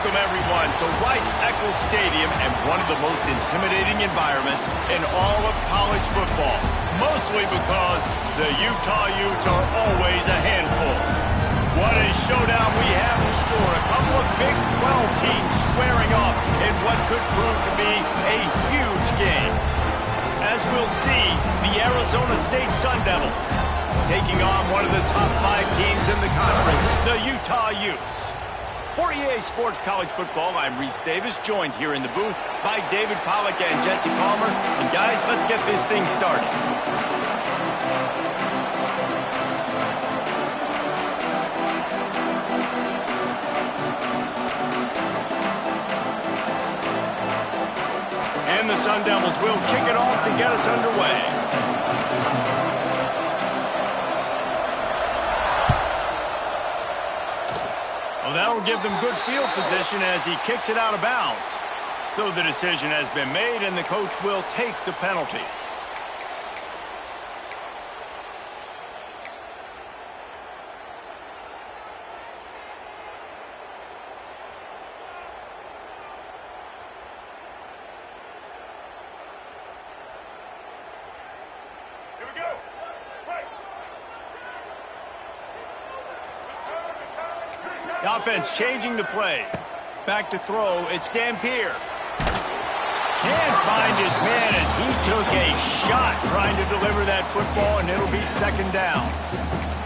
Welcome, everyone, to Rice-Eccles Stadium and one of the most intimidating environments in all of college football, mostly because the Utah Utes are always a handful. What a showdown we have in store. A couple of Big 12 teams squaring off in what could prove to be a huge game. As we'll see, the Arizona State Sun Devils taking on one of the top 5 teams in the conference, the Utah Utes. For EA Sports College Football, I'm Reese Davis, joined here in the booth by David Pollack and Jesse Palmer. And guys, let's get this thing started. And the Sun Devils will kick it off to get us underway. That'll give them good field position as he kicks it out of bounds. So the decision has been made, and the coach will take the penalty. Here we go. Right. The offense changing the play. Back to throw. It's Dampier. Can't find his man as he took a shot trying to deliver that football, and it'll be second down.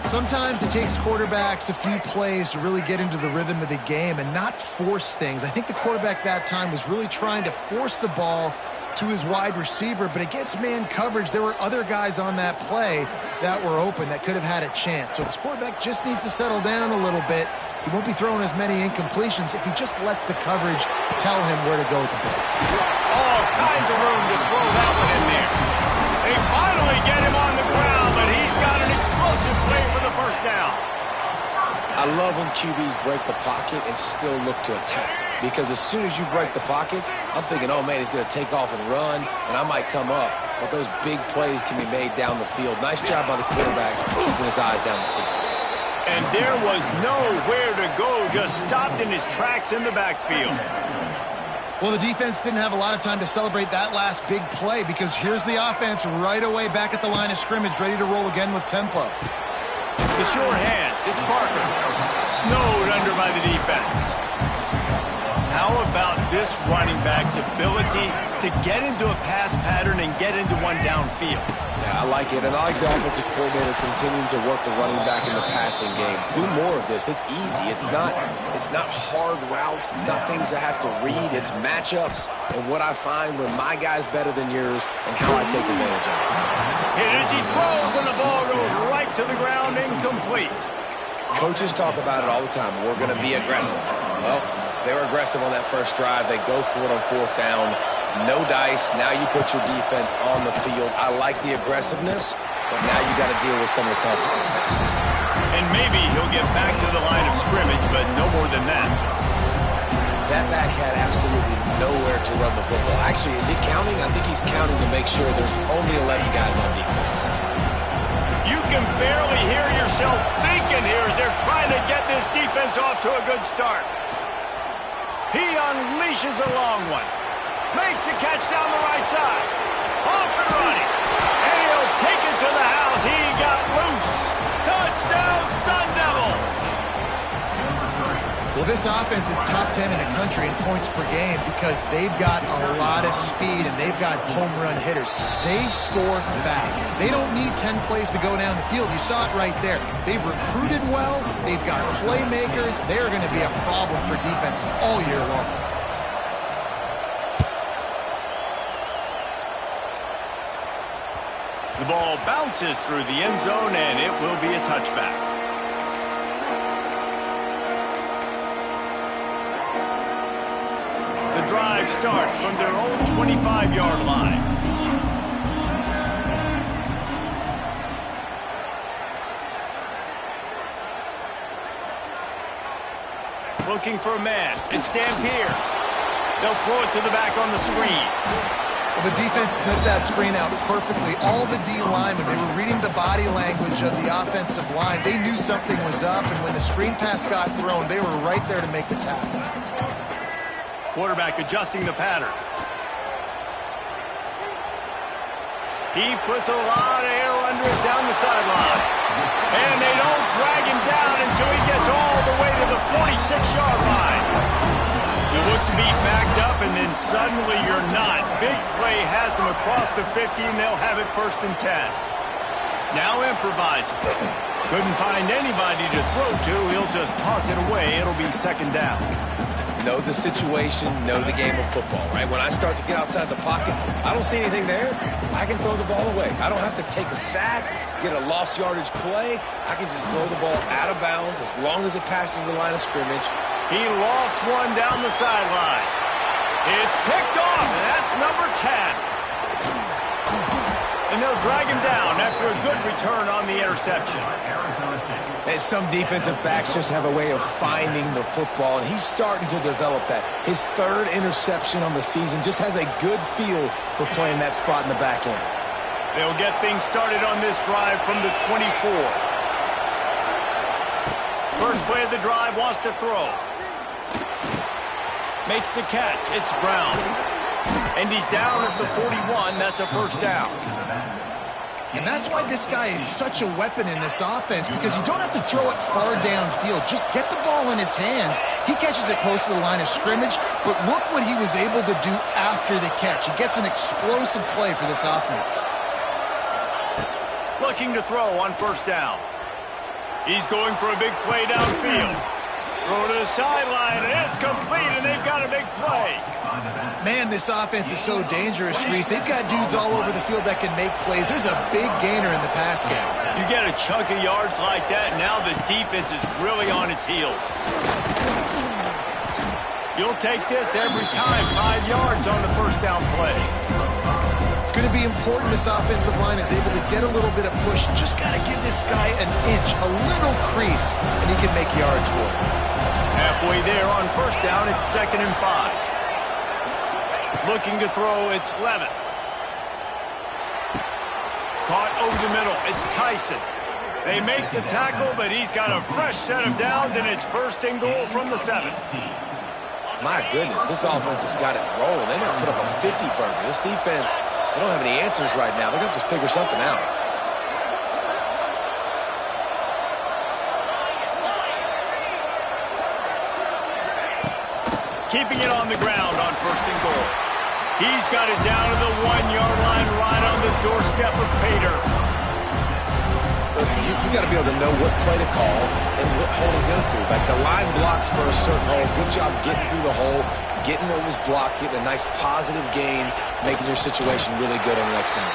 Sometimes it takes quarterbacks a few plays to really get into the rhythm of the game and not force things. I think the quarterback that time was really trying to force the ball to his wide receiver, but against man coverage, there were other guys on that play that were open that could have had a chance. So this quarterback just needs to settle down a little bit. He won't be throwing as many incompletions if he just lets the coverage tell him where to go with the ball. All kinds of room to throw that one in there. They finally get him on the ground, but he's got an explosive play for the first down. I love when QBs break the pocket and still look to attack. Because as soon as you break the pocket, I'm thinking, oh, man, he's going to take off and run, and I might come up. But those big plays can be made down the field. Nice job by the quarterback keeping his eyes down the field. And there was nowhere to go, just stopped in his tracks in the backfield. Well, the defense didn't have a lot of time to celebrate that last big play because here's the offense right away back at the line of scrimmage, ready to roll again with tempo. The sure hands, it's Parker. Snowed under by the defense. How about this running back's ability to get into a pass pattern and get into one downfield? Yeah, I like it, and I like the offensive coordinator continuing to work the running back in the passing game. Do more of this. It's easy. It's not hard routes. It's not things I have to read. It's matchups and what I find when my guy's better than yours and how I take advantage of it. Hit as he throws, and the ball goes right to the ground, incomplete. Coaches talk about it all the time. We're going to be aggressive. Well, they were aggressive on that first drive. They go for it on fourth down. No dice. Now you put your defense on the field. I like the aggressiveness, but now you got to deal with some of the consequences. And maybe he'll get back to the line of scrimmage, but no more than that. That back had absolutely nowhere to run the football. Actually, is he counting? I think he's counting to make sure there's only 11 guys on defense. You can barely hear yourself thinking here as they're trying to get this defense off to a good start. He unleashes a long one. Makes the catch down the right side. Off and running. And he'll take it to the house. He got loose. Touchdown, Sun Devils. Well, this offense is top 10 in the country in points per game because they've got a lot of speed and they've got home run hitters. They score fast. They don't need 10 plays to go down the field. You saw it right there. They've recruited well. They've got playmakers. They're going to be a problem for defenses all year long. The ball bounces through the end zone, and it will be a touchback. The drive starts from their own 25-yard line. Looking for a man. It's Dampier. They'll throw it to the back on the screen. Well, the defense sniffed that screen out perfectly. All the D linemen, they were reading the body language of the offensive line. They knew something was up, and when the screen pass got thrown, they were right there to make the tackle. Quarterback adjusting the pattern. He puts a lot of air under it down the sideline. And they don't drag him down until he gets all the way to the 46-yard line. You look to be backed up, and then suddenly you're not. Big play has them across the 50, and they'll have it 1st and 10. Now improvising. Couldn't find anybody to throw to. He'll just toss it away. It'll be 2nd down. Know the situation, know the game of football, right? When I start to get outside the pocket, I don't see anything there. I can throw the ball away. I don't have to take a sack, get a lost yardage play. I can just throw the ball out of bounds as long as it passes the line of scrimmage. He lost one down the sideline. It's picked off, and that's number 10. And they'll drag him down after a good return on the interception. And some defensive backs just have a way of finding the football, and he's starting to develop that. His 3rd interception on the season just has a good feel for playing that spot in the back end. They'll get things started on this drive from the 24. First play of the drive, wants to throw. Makes the catch. It's Brown. And he's down at the 41. That's a 1st down. And that's why this guy is such a weapon in this offense, because you don't have to throw it far downfield. Just get the ball in his hands. He catches it close to the line of scrimmage, but look what he was able to do after the catch. He gets an explosive play for this offense. Looking to throw on 1st down. He's going for a big play downfield. Throw to the sideline, and it's complete, and they've got a big play. Man, this offense is so dangerous, Reese. They've got dudes all over the field that can make plays. There's a big gainer in the pass game. You get a chunk of yards like that, now the defense is really on its heels. You'll take this every time. 5 yards on the 1st down play. It's going to be important this offensive line is able to get a little bit of push. Just got to give this guy an inch, a little crease, and he can make yards for it. Halfway there on 1st down, it's 2nd and 5. Looking to throw, it's Levitt. Caught over the middle, it's Tyson. They make the tackle, but he's got a fresh set of downs, and it's 1st and goal from the 7. My goodness, this offense has got it rolling. They might put up a 50-burger. This defense, they don't have any answers right now. They're going to have to figure something out. Keeping it on the ground on 1st and goal. He's got it down to the 1-yard line, right on the doorstep of Pater. Listen, you got to be able to know what play to call and what hole to go through. Like the line blocks for a certain hole. Good job getting through the hole, getting what was blocked, getting a nice positive gain, making your situation really good on the next down.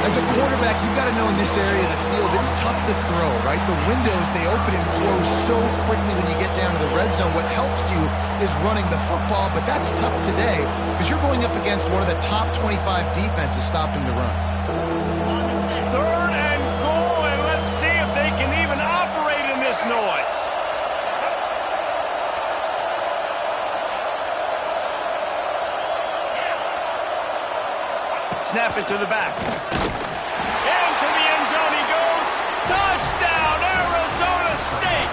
As a quarterback, you've got to know in this area of the field, it's tough to throw, right? The windows, they open and close so quickly when you get down to the red zone. What helps you is running the football, but that's tough today because you're going up against one of the top 25 defenses stopping the run. 3rd and goal, and let's see if they can even operate in this noise. Snap it to the back. Into the end zone he goes. Touchdown, Arizona State.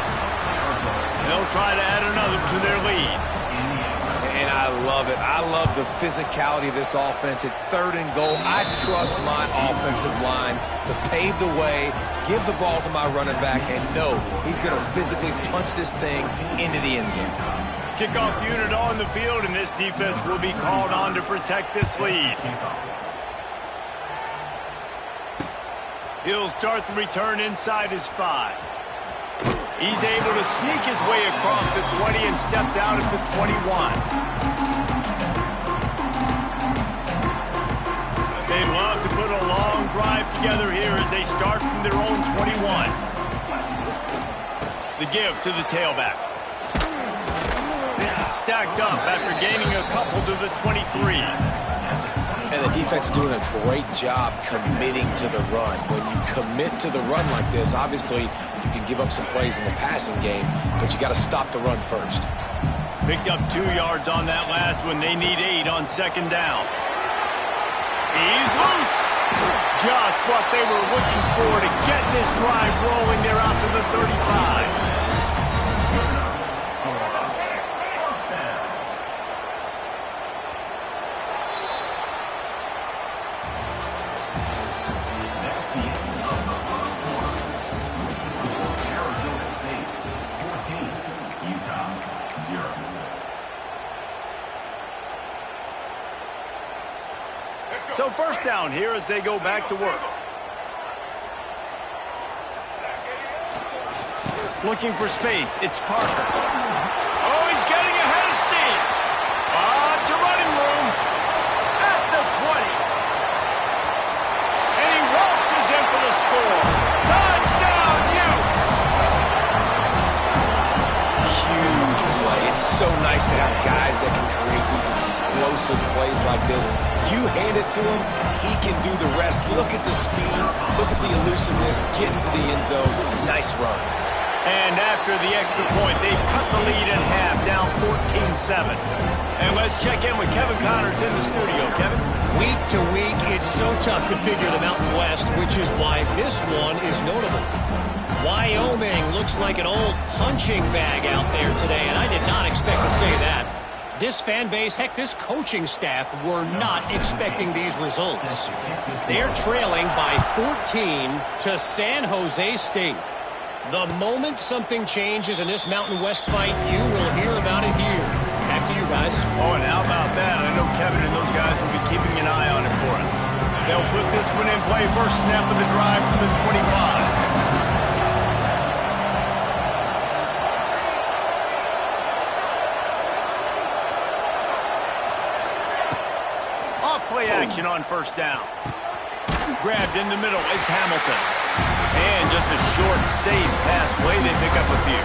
They'll try to add another to their lead. And I love it. I love the physicality of this offense. It's 3rd and goal. I trust my offensive line to pave the way, give the ball to my running back, and know he's going to physically punch this thing into the end zone. Kickoff unit on the field, and this defense will be called on to protect this lead. He'll start the return inside his 5. He's able to sneak his way across the 20 and steps out at the 21. They love to put a long drive together here as they start from their own 21. The give to the tailback. Stacked up after gaining a couple to the 23. And the defense is doing a great job committing to the run. When you commit to the run like this, obviously you can give up some plays in the passing game, but you got to stop the run first. Picked up 2 yards on that last one. They need 8 on 2nd down. He's loose. Just what they were looking for to get this drive rolling. They're out to the 35. So first down here as they go back to work. Looking for space. It's Parker. Oh, he's getting ahead of steam. It's a running room at the 20. And he waltzes in for the score. Touchdown, Utes! Huge play. It's so nice to have guys that can create these explosive plays like this. You hand it to him, he can do the rest. Look at the speed. Look at the elusiveness. Get into the end zone. Nice run. And after the extra point, they've cut the lead in half, down 14-7. And let's check in with Kevin Connors in the studio. Kevin? Week to week, it's so tough to figure the Mountain West, which is why this one is notable. Wyoming looks like an old punching bag out there today, and I did not expect to say that. This fan base, heck, this coaching staff were not expecting these results. They're trailing by 14 to San Jose State. The moment something changes in this Mountain West fight, you will hear about it here. Back to you guys. Oh, and how about that? I know Kevin and those guys will be keeping an eye on it for us. They'll put this one in play. First snap of the drive from the 25. Play action on first down. Grabbed in the middle. It's Hamilton. And just a short, safe pass play. They pick up a few.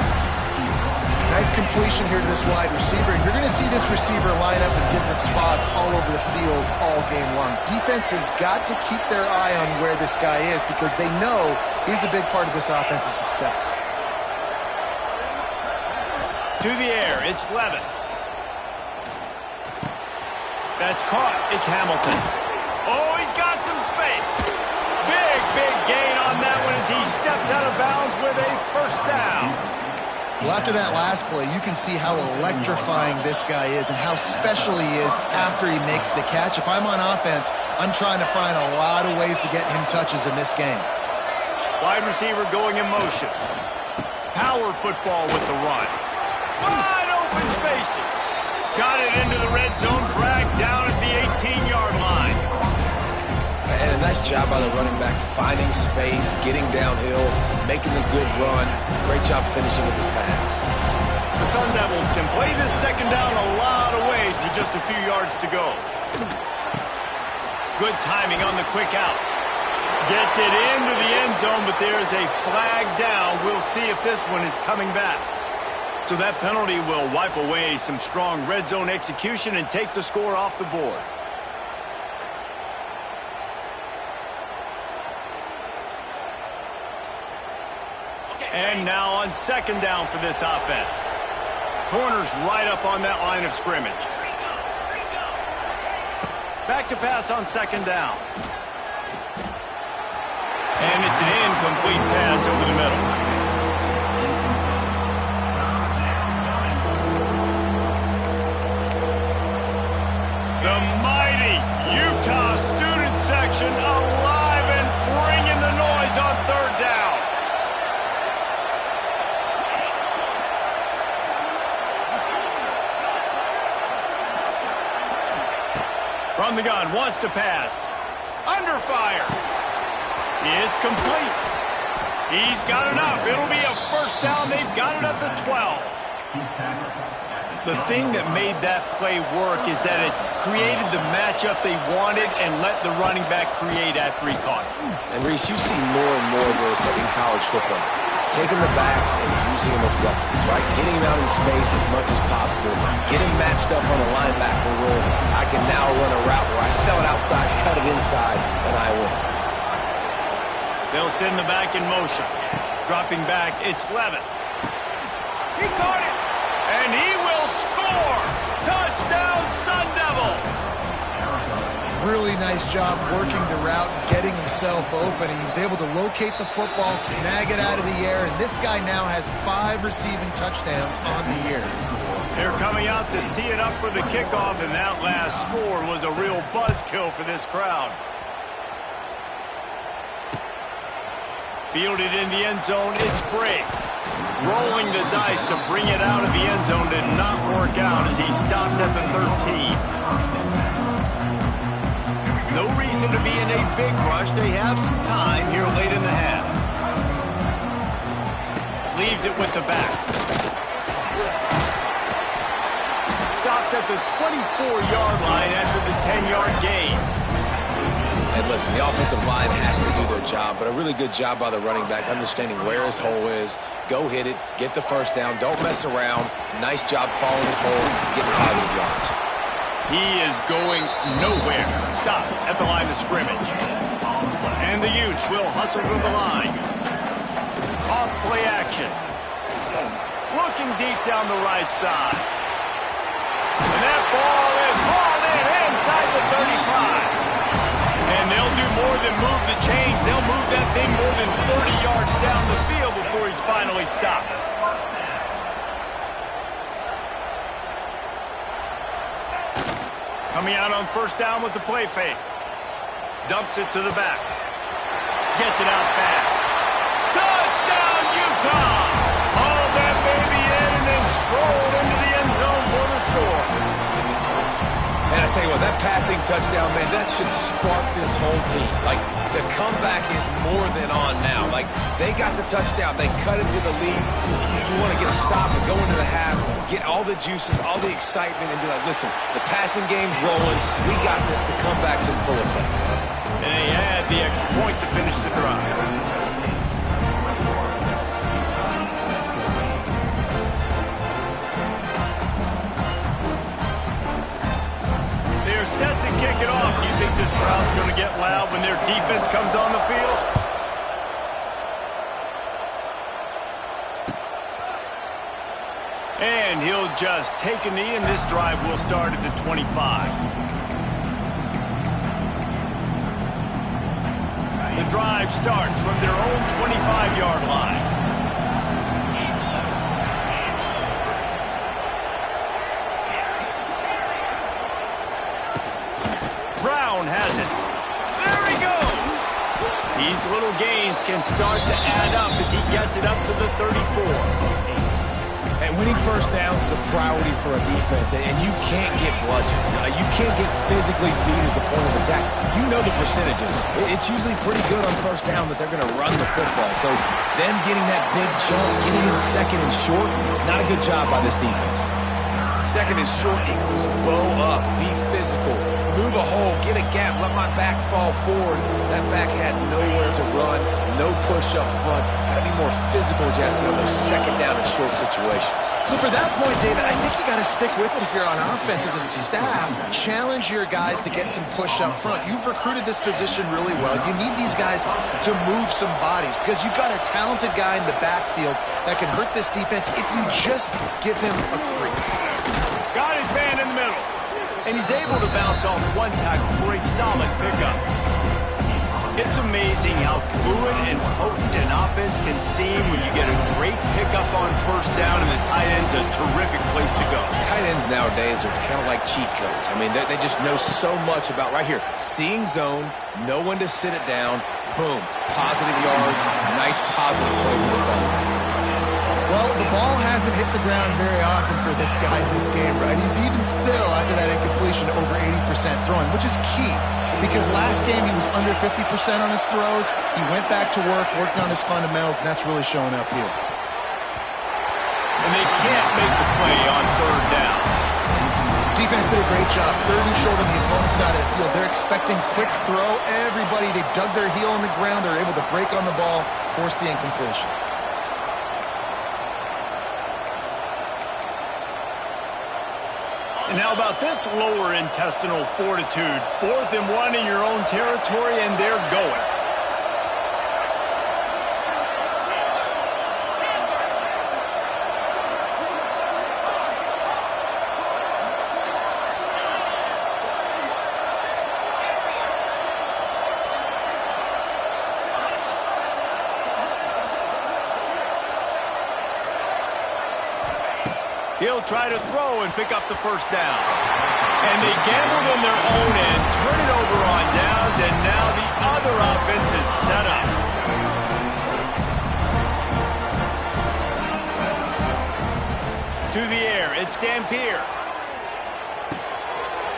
Nice completion here to this wide receiver. And you're going to see this receiver line up in different spots all over the field all game long. Defense has got to keep their eye on where this guy is because they know he's a big part of this offense's success. To the air. It's Levin. That's caught. It's Hamilton. Oh, he's got some space. Big gain on that one as he steps out of bounds with a first down. Well, after that last play, you can see how electrifying this guy is and how special he is after he makes the catch. If I'm on offense, I'm trying to find a lot of ways to get him touches in this game. Wide receiver going in motion. Power football with the run. Wide open spaces. Got it into the red zone, dragged down at the 18-yard line. And a nice job by the running back, finding space, getting downhill, making a good run. Great job finishing with his pads. The Sun Devils can play this second down a lot of ways with just a few yards to go. Good timing on the quick out. Gets it into the end zone, but there's a flag down. We'll see if this one is coming back. So that penalty will wipe away some strong red zone execution and take the score off the board. And now on second down for this offense. Corners right up on that line of scrimmage. Back to pass on second down. And it's an incomplete pass over the middle. The mighty Utah student section alive and bringing the noise on third down. From the gun, wants to pass. Under fire. It's complete. He's got enough. It'll be a first down. They've got it at the 12. The thing that made that play work is that it created the matchup they wanted and let the running back create after he caught it. And, Reese, you see more and more of this in college football. Taking the backs and using them as weapons, right? Getting him out in space as much as possible. Get him matched up on a linebacker where I can now run a route where I sell it outside, cut it inside, and I win. They'll send the back in motion. Dropping back, it's Levin. He caught it, and he will score! Touchdown, Sun Devils! Really nice job working the route, getting himself open. He was able to locate the football, snag it out of the air, and this guy now has 5 receiving touchdowns on the year. They're coming out to tee it up for the kickoff, and that last score was a real buzzkill for this crowd. Fielded in the end zone, it's Brake. Rolling the dice to bring it out of the end zone did not work out as he stopped at the 13. No reason to be in a big rush. They have some time here late in the half. Leaves it with the back. Stopped at the 24-yard line after the 10-yard gain. And listen, the offensive line has to do their job, but a really good job by the running back, understanding where his hole is. Go hit it, get the first down, don't mess around. Nice job following his hole, getting positive yards. He is going nowhere. Stop at the line of scrimmage. And the Utes will hustle to the line. Off play action. Looking deep down the right side. And that ball is hauled in inside the 35. And they'll do more than move the chains. They'll move that thing more than 30 yards down the field before he's finally stopped. Coming out on first down with the play fake. Dumps it to the back. Gets it out fast. Touchdown, Utah! Hauled that baby in and then strolled into the end zone for the score. And I tell you what, that passing touchdown, man, that should spark this whole team. Like, the comeback is more than on now. Like, they got the touchdown. They cut it to the lead. You want to get a stop and go into the half, get all the juices, all the excitement, and be like, listen, the passing game's rolling. We got this. The comeback's in full effect. And they add the extra point to finish the drive. Set to kick it off. Do you think this crowd's going to get loud when their defense comes on the field? And he'll just take a knee, and this drive will start at the 25. The drive starts from their own 25-yard line. Has it. There he goes. These little gains can start to add up as he gets it up to the 34. And winning first downs is a priority for a defense, and you can't get bludgeoned. You can't get physically beat at the point of attack. You know the percentages. It's usually pretty good on first down that they're going to run the football. So them getting that big chunk, getting it second and short, not a good job by this defense. Second and short equals bow up, be physical, move a hole, get a gap, let my back fall forward. That back had nowhere to run, no push up front. Got to be more physical, Jesse, on those second down and short situations. So for that point, David, I think you got to stick with it if you're on offense as a staff. Challenge your guys to get some push up front. You've recruited this position really well. You need these guys to move some bodies because you've got a talented guy in the backfield that can hurt this defense if you just give him a crease. Got his man in the middle. And he's able to bounce off one tackle for a solid pickup. It's amazing how fluid and potent an offense can seem when you get a great pickup on first down, and the tight end's a terrific place to go. Tight ends nowadays are kind of like cheat codes. I mean, they just know so much about, right here, seeing zone, know when to sit it down, boom, positive yards, nice positive play for this offense. Well, the ball hasn't hit the ground very often for this guy in this game, right? He's even still, after that incompletion, over 80% throwing, which is key because last game he was under 50% on his throws. He went back to work, worked on his fundamentals, and that's really showing up here. And they can't make the play on third down. Defense did a great job. Third and short on the opponent's side of the field. They're expecting quick throw. Everybody, they dug their heel on the ground. They're able to break on the ball, force the incompletion. And how about this lower intestinal fortitude? 4th and 1 in your own territory, and they're going. He'll try to throw and pick up the first down. And they gambled on their own end, turn it over on downs, and now the other offense is set up. To the air, it's Dampier.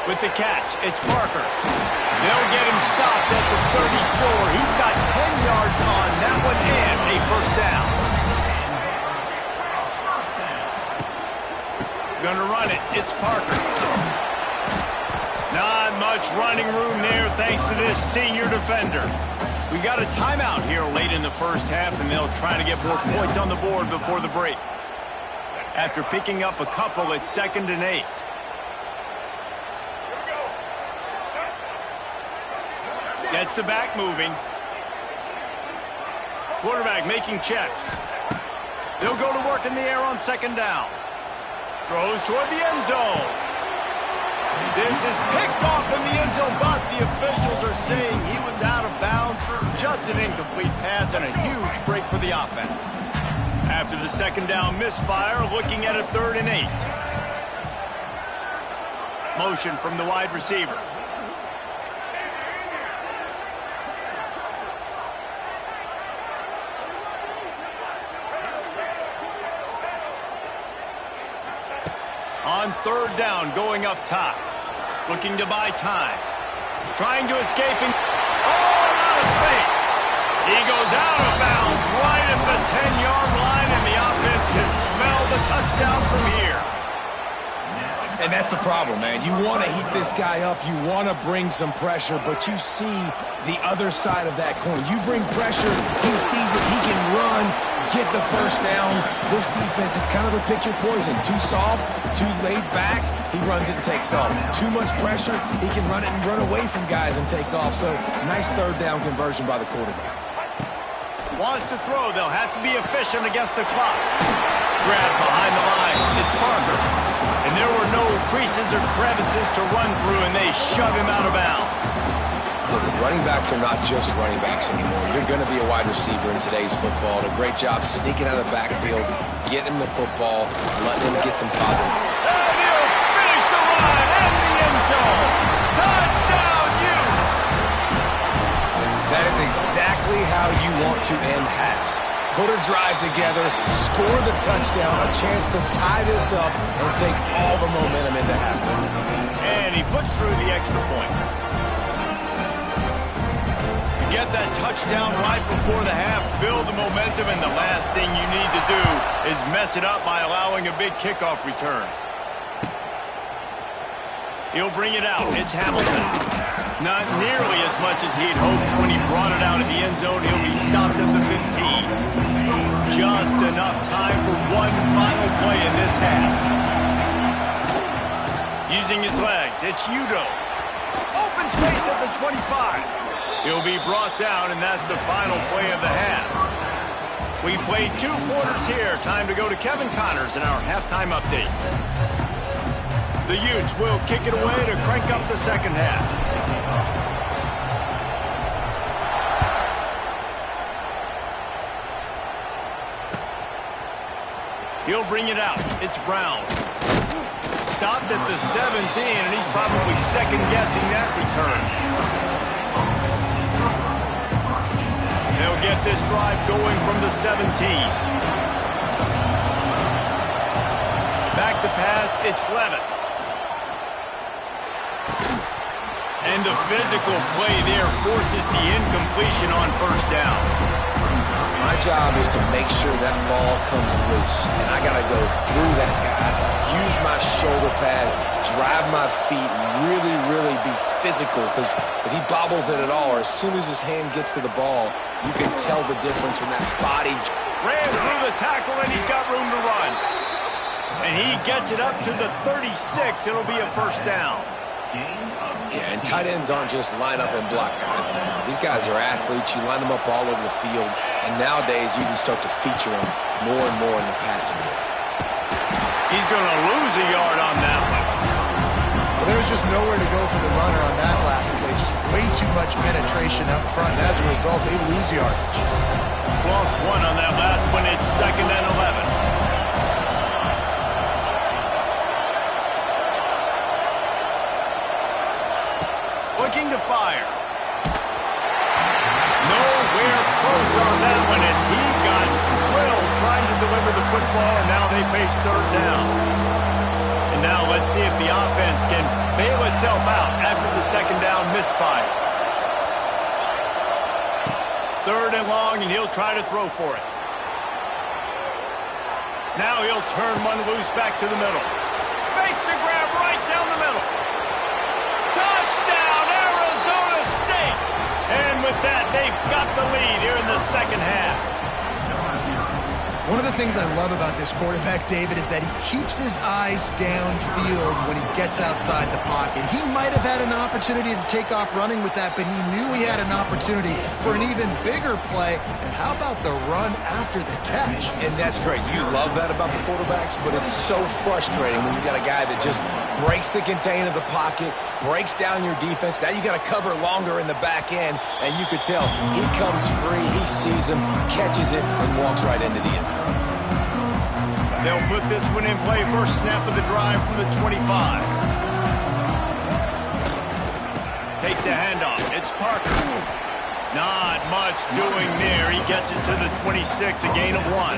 With the catch, it's Parker. They'll get him stopped at the 34. He's got 10 yards on that one and a first down. Gonna run it, it's Parker. Not much running room there thanks to this senior defender. We got a timeout here late in the first half, and they'll try to get more points on the board before the break. After picking up a couple, it's 2nd and 8. Gets the back moving. Quarterback making checks. They'll go to work in the air on 2nd down. Throws toward the end zone. This is picked off in the end zone, but the officials are saying he was out of bounds. Just an incomplete pass and a huge break for the offense. After the 2nd down misfire, looking at a 3rd and 8. Motion from the wide receiver. On 3rd down, going up top. Looking to buy time. Trying to escape and... Oh, out of space. He goes out of bounds right at the 10-yard line, and the offense can smell the touchdown from here. And that's the problem, man. You want to heat this guy up. You want to bring some pressure, but you see the other side of that coin. You bring pressure, he sees it, he can run, get the first down. This defense, it's kind of a pick your poison. Too soft, too laid back, he runs it and takes off. Too much pressure, he can run it and run away from guys and take off. So, nice 3rd down conversion by the quarterback. Wants to throw, they'll have to be efficient against the clock. Grab behind the line, it's Parker. And there were no creases or crevices to run through, and they shove him out of bounds. Listen, running backs are not just running backs anymore. You're going to be a wide receiver in today's football. A great job sneaking out of the backfield, getting him the football, letting him get some positive. And he'll finish the run in the end zone. Touchdown, Utes! That is exactly how you want to end halves. Put a drive together, score the touchdown, a chance to tie this up, and take all the momentum into halftime. And he puts through the extra point. Get that touchdown right before the half, build the momentum, and the last thing you need to do is mess it up by allowing a big kickoff return. He'll bring it out. It's Hamilton. Not nearly as much as he'd hoped when he brought it out of the end zone. He'll be stopped at the 15. Just enough time for one final play in this half. Using his legs, it's Udo. Open space at the 25. He'll be brought down, and that's the final play of the half. We played 2 quarters here. Time to go to Kevin Connors in our halftime update. The Utes will kick it away to crank up the second half. He'll bring it out. It's Brown. Stopped at the 17, and he's probably second-guessing that return. They'll get this drive going from the 17. Back to pass, it's Levitt. And the physical play there forces the incompletion on 1st down. My job is to make sure that ball comes loose, and I got to go through that guy, use my shoulder pad, drive my feet, really, really be physical, because if he bobbles it at all, or as soon as his hand gets to the ball, you can tell the difference when that body... Ran through the tackle, and he's got room to run. And he gets it up to the 36. It'll be a 1st down. Yeah, and tight ends aren't just line up and block guys anymore. These guys are athletes. You line them up all over the field. And nowadays, you can start to feature them more and more in the passing game. He's going to lose a yard on that one. Well, there was just nowhere to go for the runner on that last play. Just way too much penetration up front. And as a result, they lose yardage. Lost 1 on that last one. It's 2nd and 11. Looking to fire. Nowhere close on that one as he got drilled trying to deliver the football, and now they face third down. And now let's see if the offense can bail itself out after the second down misfire. Third and long, and he'll try to throw for it. Now he'll turn one loose back to the middle. Makes a grab right down the middle. Touchdown, Arizona State! And with that, they've got the lead here in the second half. One of the things I love about this quarterback, David, is that he keeps his eyes downfield when he gets outside the pocket. He might have had an opportunity to take off running with that, but he knew he had an opportunity for an even bigger play. And how about the run after the catch? And that's great. You love that about the quarterbacks, but it's so frustrating when you got a guy that just breaks the contain of the pocket, breaks down your defense. Now you got to cover longer in the back end, and you could tell he comes free, he sees him, catches it, and walks right into the end zone. They'll put this one in play. First snap of the drive from the 25. Takes a handoff. It's Parker. Not much doing there. He gets it to the 26, a gain of 1.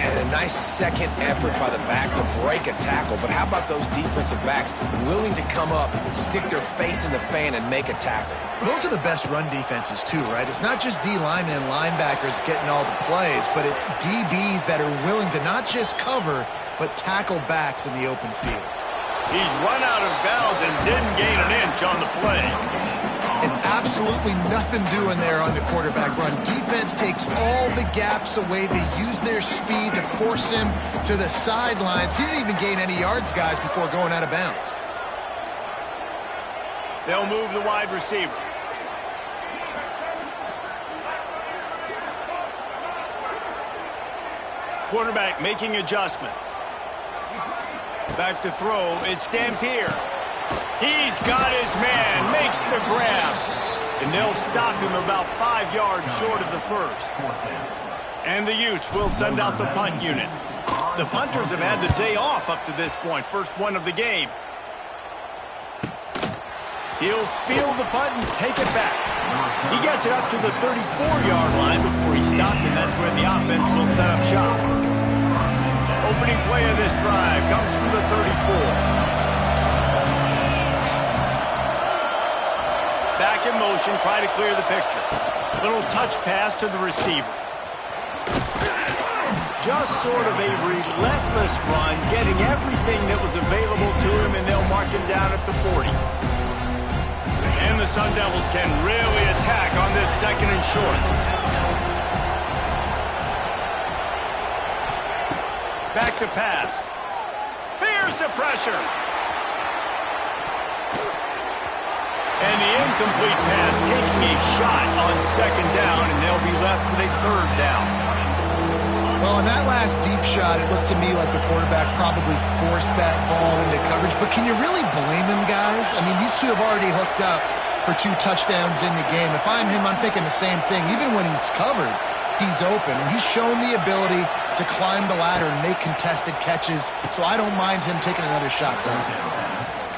And a nice second effort by the back to break a tackle. But how about those defensive backs willing to come up, stick their face in the fan, and make a tackle? Those are the best run defenses, too, right? It's not just D linemen and linebackers getting all the plays, but it's DBs that are willing to not just cover, but tackle backs in the open field. He's run out of bounds and didn't gain an inch on the play. And absolutely nothing doing there on the quarterback run. Defense takes all the gaps away. They use their speed to force him to the sidelines. He didn't even gain any yards, guys, before going out of bounds. They'll move the wide receiver. Quarterback making adjustments. Back to throw. It's Dampier. He's got his man. Makes the grab. And they'll stop him about 5 yards short of the first. And the Utes will send out the punt unit. The punters have had the day off up to this point. First one of the game. He'll field the punt and take it back. He gets it up to the 34-yard line before he stopped, and that's where the offense will set up shop. Opening play of this drive comes from the 34. Back in motion, try to clear the picture. Little touch pass to the receiver. Just sort of a relentless run, getting everything that was available to him, and they'll mark him down at the 40. And the Sun Devils can really attack on this second and short. Back to pass. Here's the pressure. And the incomplete pass taking a shot on second down, and they'll be left with a third down. Well, in that last deep shot, it looked to me like the quarterback probably forced that ball into coverage. But can you really blame him, guys? I mean, these two have already hooked up for 2 touchdowns in the game. If I'm him, I'm thinking the same thing. Even when he's covered, he's open. He's shown the ability to climb the ladder and make contested catches. So I don't mind him taking another shot, though.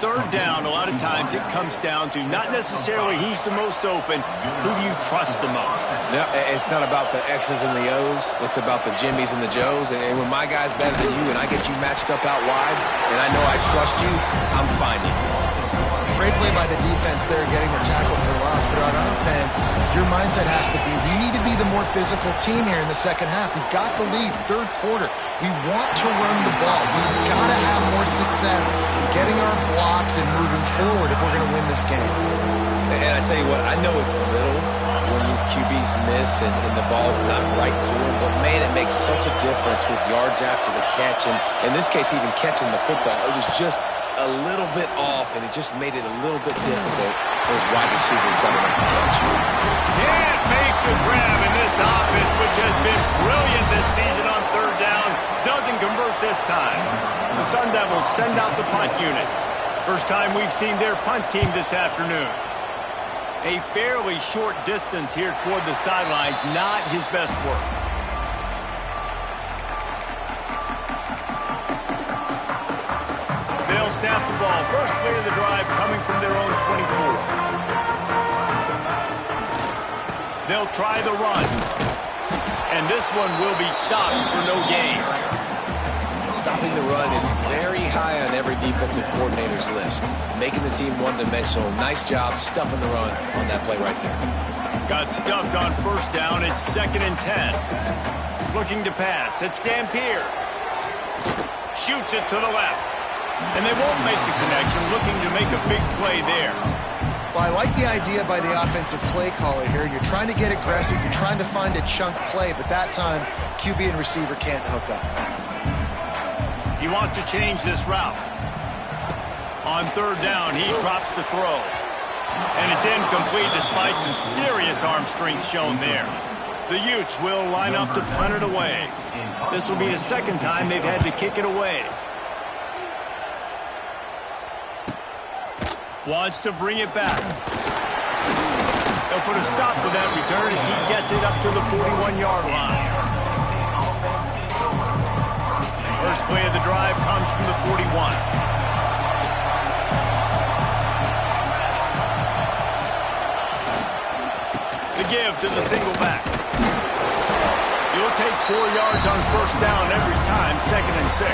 Third down, a lot of times it comes down to not necessarily he's the most open. Who do you trust the most? Yeah, it's not about the X's and the O's. It's about the Jimmies and the Joes. And when my guy's better than you and I get you matched up out wide and I know I trust you, I'm finding you. Great play by the defense there, getting the tackle for loss. But on offense, your mindset has to be, we need to be the more physical team here in the second half. We've got the lead, third quarter. We want to run the ball. We've got to have more success getting our blocks and moving forward if we're going to win this game. And I tell you what, I know it's little when these QBs miss and the ball's not right to them, but man, it makes such a difference with yards after the catch. And in this case, even catching the football, it was just a little bit off, and it just made it a little bit difficult for his wide receiver to try to make the catch. Can't make the grab in this offense, which has been brilliant this season on third down. Doesn't convert this time. The Sun Devils send out the punt unit. First time we've seen their punt team this afternoon. A fairly short distance here toward the sidelines, not his best work. They'll snap the ball. First play of the drive coming from their own 24. They'll try the run. And this one will be stopped for no gain. Stopping the run is very high on every defensive coordinator's list. Making the team one-dimensional. Nice job stuffing the run on that play right there. Got stuffed on first down. It's 2nd and 10. Looking to pass. It's Dampier. Shoots it to the left. And they won't make the connection. Looking to make a big play there. Well, I like the idea by the offensive play caller here. You're trying to get aggressive. You're trying to find a chunk play. But that time, QB and receiver can't hook up. He wants to change this route. On 3rd down, he drops to throw. And it's incomplete despite some serious arm strength shown there. The Utes will line up to punt it away. This will be the 2nd time they've had to kick it away. Wants to bring it back. They'll put a stop to that return as he gets it up to the 41-yard line. First play of the drive comes from the 41. The give to the single back. You'll take 4 yards on first down every time, 2nd and 6.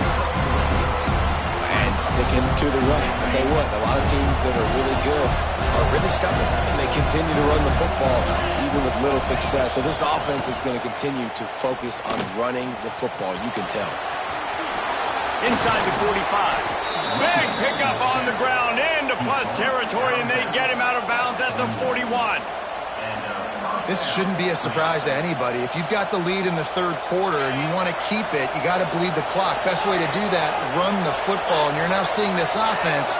And sticking to the run. I'll tell you what, a lot of teams that are really good are really stubborn, and they continue to run the football even with little success. So this offense is going to continue to focus on running the football. You can tell. Inside the 45. Big pickup on the ground into plus territory, and they get him out of bounds at the 41. This shouldn't be a surprise to anybody. If you've got the lead in the 3rd quarter and you want to keep it, you got to bleed the clock. Best way to do that, run the football. And you're now seeing this offense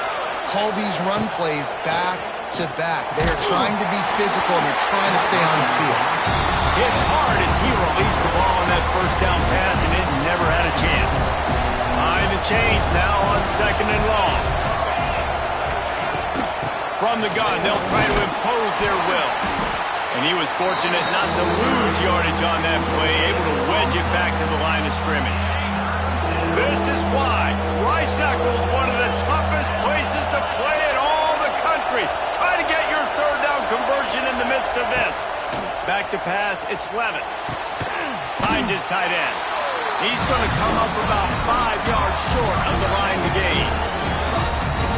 call these run plays back to back. They are trying to be physical and they're trying to stay on the field. Hit hard as he released the ball on that first down pass, and it never had a chance. Behind the chains now on 2nd and long. From the gun, they'll try to impose their will. And he was fortunate not to lose yardage on that play, able to wedge it back to the line of scrimmage. This is why Rice Eccles, one of the toughest places to play in all the country. Try to get your 3rd down conversion in the midst of this. Back to pass, it's Levitt. Finds his tight end. He's going to come up about 5 yards short of the line to gain.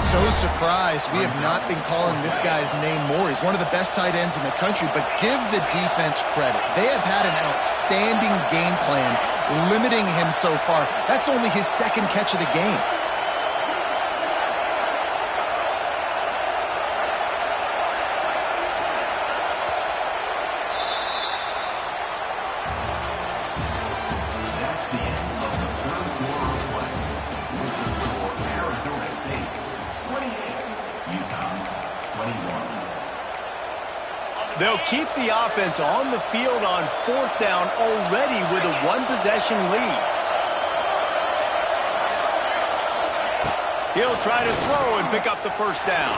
So surprised we have not been calling this guy's name more. He's one of the best tight ends in the country, but give the defense credit. They have had an outstanding game plan limiting him so far. That's only his 2nd catch of the game. They'll keep the offense on the field on 4th down already with a 1-possession lead. He'll try to throw and pick up the first down.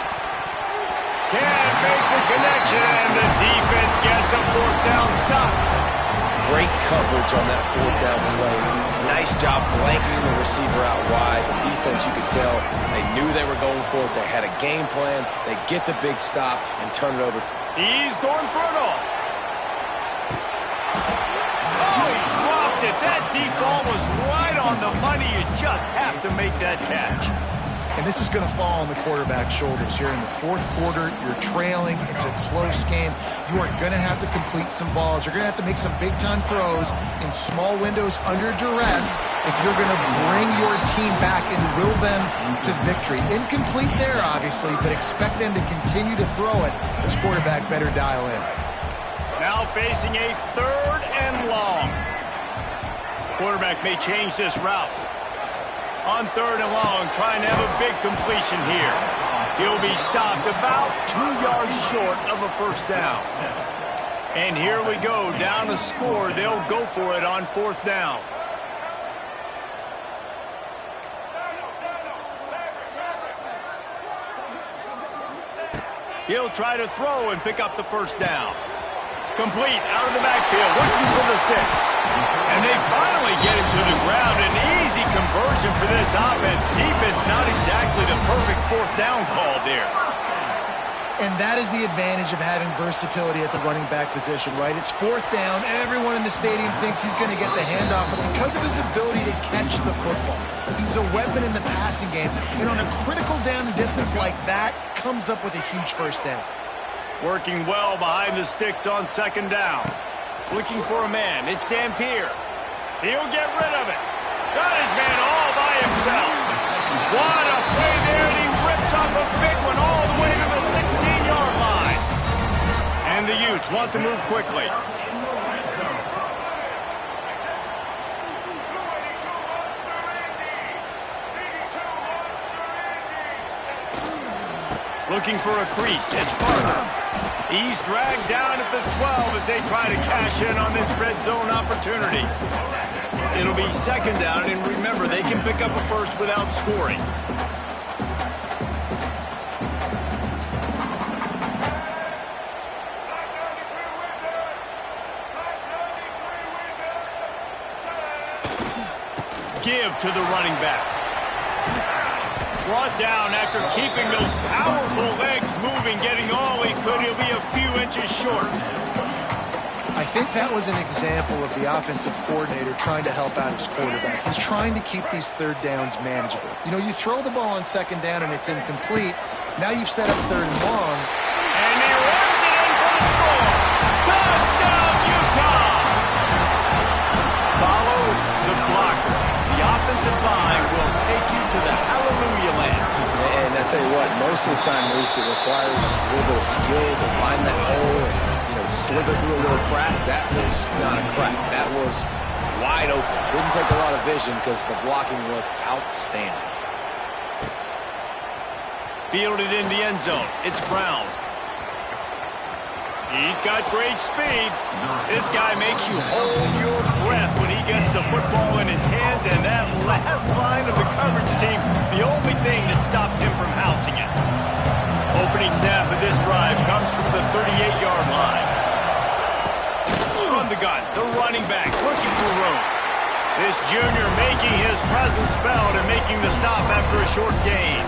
Can't make the connection, and the defense gets a 4th down stop. Great coverage on that 4th down play. Nice job blanketing the receiver out wide. The defense, you could tell, they knew they were going for it. They had a game plan. They get the big stop and turn it over. He's going for it all. Oh, he dropped it. That deep ball was right on the money. You just have to make that catch. And this is going to fall on the quarterback's shoulders here in the 4th quarter. You're trailing. It's a close game. You are going to have to complete some balls. You're going to have to make some big-time throws in small windows under duress if you're going to bring your team back and will them to victory. Incomplete there, obviously, but expect them to continue to throw it. This quarterback better dial in. Now facing a 3rd and long. Quarterback may change this route. On 3rd and long, trying to have a big completion here. He'll be stopped about 2 yards short of a first down. And here we go, down to score. They'll go for it on 4th down. He'll try to throw and pick up the first down. Complete, out of the backfield, looking for the sticks. And they finally get him to the ground. An easy conversion for this offense. Defense not exactly the perfect 4th down call there. And that is the advantage of having versatility at the running back position, right? It's fourth down. Everyone in the stadium thinks he's going to get the handoff, but because of his ability to catch the football, he's a weapon in the passing game. And on a critical down and distance like that, comes up with a huge first down. Working well behind the sticks on second down. Looking for a man. It's Dampier. He'll get rid of it. Got his man all by himself. What a play there, and he rips off a big one all the way to the 16-yard line. And the Utes want to move quickly. Looking for a crease. It's Barker. He's dragged down at the 12 as they try to cash in on this red zone opportunity. It'll be second down, and remember, they can pick up a first without scoring. Give to the running back. Brought down after keeping those powerful legs moving, getting all he could. He'll be a few inches short. I think that was an example of the offensive coordinator trying to help out his quarterback. He's trying to keep these third downs manageable. You know, you throw the ball on second down and it's incomplete. Now you've set up third and long. And he runs it in for the score. Touchdown, Utah! Follow the blockers. The offensive line will take you to the hallelujah land. And I tell you what, most of the time, Reese, it requires a little bit of skill to find that hole and, slither through a little crack. That was not a crack. That was wide open. Didn't take a lot of vision because the blocking was outstanding. Fielded in the end zone. It's Brown. He's got great speed. This guy makes you hold your breath when he gets the football in his hands, and that last line of the coverage team, the only thing that stopped him from housing it. Opening snap of this drive comes from the 38-yard line. From the gun, the running back looking for room. This junior making his presence felt and making the stop after a short gain.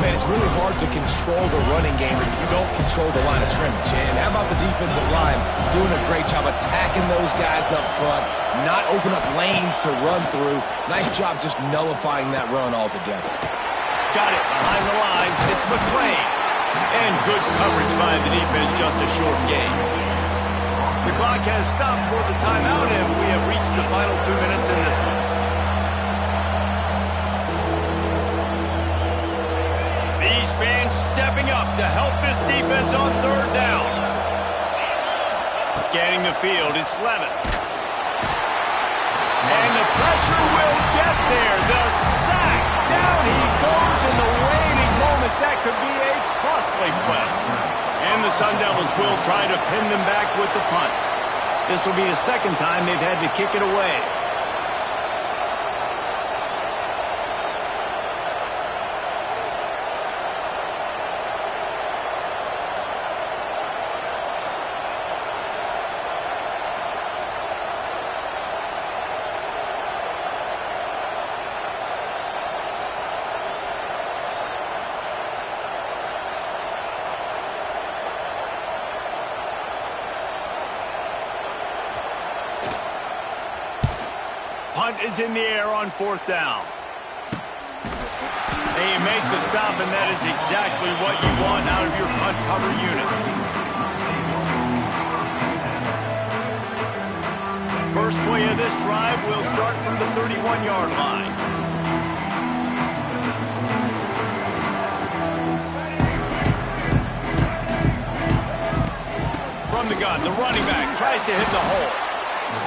Man, it's really hard to control the running game if you don't control the line of scrimmage. And how about the defensive line doing a great job attacking those guys up front, not open up lanes to run through. Nice job just nullifying that run altogether. Got it behind the line. It's McClain. And good coverage by the defense, just a short gain. The clock has stopped for the timeout, and we have reached the final 2 minutes in this one. These fans stepping up to help this defense on third down. Scanning the field, it's Levitt. And the pressure will get there. The sack. Down he goes in the waning moments. That could be a costly play. And the Sun Devils will try to pin them back with the punt. This will be the second time they've had to kick it away. Punt is in the air on fourth down. They make the stop, and that is exactly what you want out of your punt cover unit. First play of this drive will start from the 31-yard line. From the gun, the running back tries to hit the hole.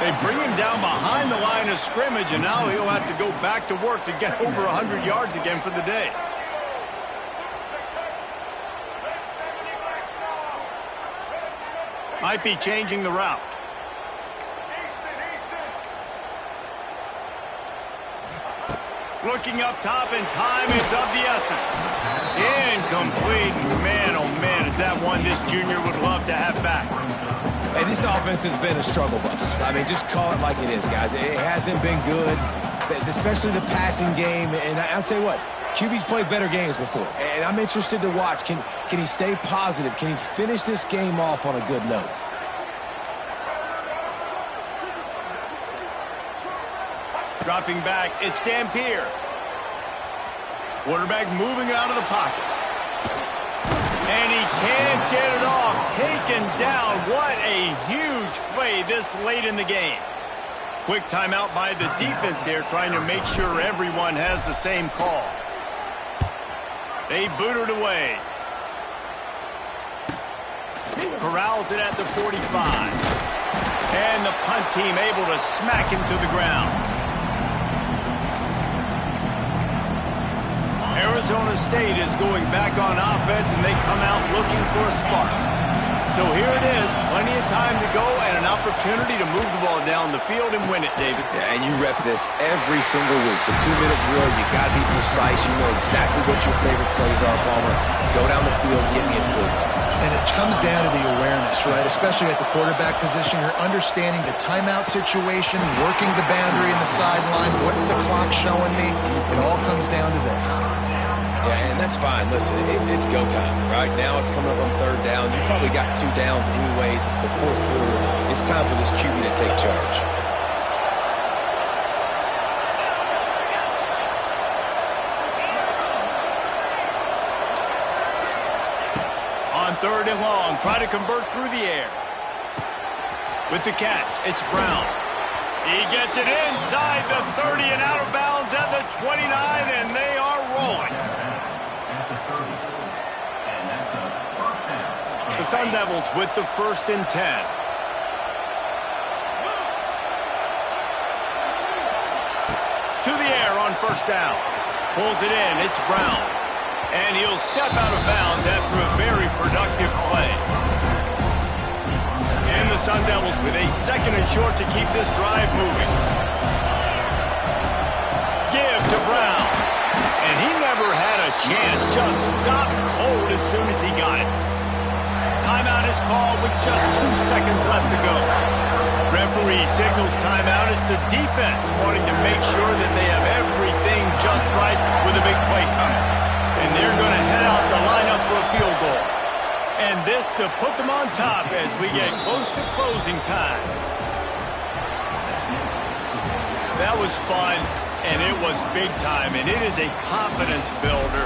They bring him down behind the line of scrimmage, and now he'll have to go back to work to get over 100 yards again for the day. Might be changing the route. Looking up top, and time is of the essence. Incomplete. Man, oh man, is that one this junior would love to have back. Hey, this offense has been a struggle bus. I mean, just call it like it is, guys. It hasn't been good. especially the passing game. And I'll tell you what, QB's played better games before, and I'm interested to watch. Can he stay positive? Can he finish this game off on a good note? Dropping back, it's Dampier. Quarterback moving out of the pocket. And he can't get it off. Taken down. What a huge play this late in the game. Quick timeout by the defense there, trying to make sure everyone has the same call. They boot it away. Corrals it at the 45. And the punt team able to smack him to the ground. Arizona State is going back on offense, and they come out looking for a spark. So here it is, plenty of time to go and an opportunity to move the ball down the field and win it, David. Yeah, and you rep this every single week. The 2-minute drill, you got to be precise. You know exactly what your favorite plays are, Palmer. Go down the field, get me in field. And it comes down to the awareness, right? Especially at the quarterback position. You're understanding the timeout situation, working the boundary in the sideline. What's the clock showing me? It all comes down to this. Yeah, and that's fine. Listen, it's go time. Right now it's coming up on third down. You probably got 2 downs anyways. It's the fourth quarter. It's time for this QB to take charge. On third and long, try to convert through the air. With the catch, it's Brown. He gets it inside the 30 and out of bounds at the 29, and they are rolling. The Sun Devils with the 1st and 10. To the air on first down. Pulls it in, it's Brown. And he'll step out of bounds after a very productive play. And the Sun Devils with a 2nd and short to keep this drive moving. Give to Brown. And he never had a chance, just stopped cold as soon as he got it. Timeout is called with just 2 seconds left to go. Referee signals timeout. It's the defense wanting to make sure that they have everything just right with a big play coming. And they're going to head out to line up for a field goal. And this to put them on top as we get close to closing time. That was fun, and it was big time, and it is a confidence builder